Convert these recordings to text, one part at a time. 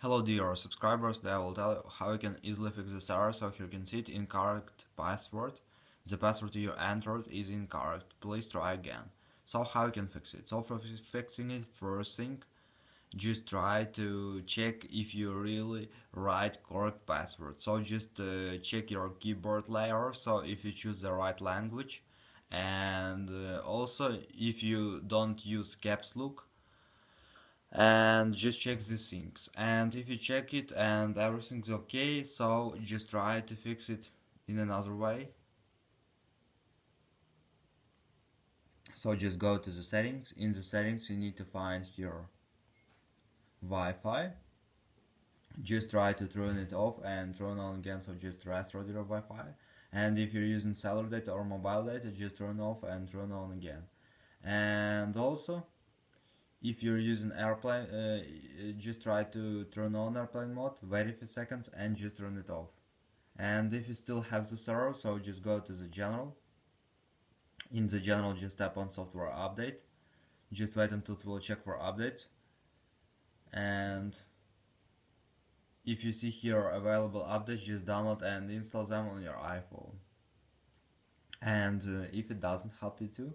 Hello dear subscribers, today I will tell you how you can easily fix this error. So here you can see it, incorrect password. The password you entered is incorrect. Please try again. So how you can fix it? So for fixing it, first thing, just try to check if you really write correct password. So just check your keyboard layer, so if you choose the right language, and also if you don't use caps lock, and just check these things. And if you check it and everything's okay, so just try to fix it in another way. So just go to the settings. In the settings you need to find your Wi-Fi. Just try to turn it off and turn on again, so just restore your Wi-Fi. And if you're using cellular data or mobile data, just turn off and turn on again. And also, if you're using airplane, just try to turn on airplane mode, wait a few seconds and just turn it off. And if you still have this error, so just go to the general. In the general, just tap on software update. Just wait until it will check for updates. And if you see here available updates, just download and install them on your iPhone. And if it doesn't help you too,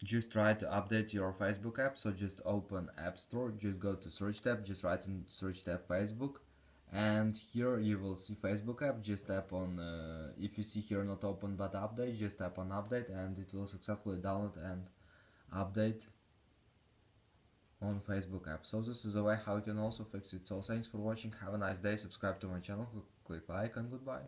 just try to update your Facebook app. So just open App Store, just go to search tab, just write in search tab Facebook, and here you will see Facebook app. Just tap on if you see here not open but update, just tap on update and it will successfully download and update on Facebook app. So this is a way how you can also fix it. So thanks for watching, have a nice day, subscribe to my channel, click like, and goodbye.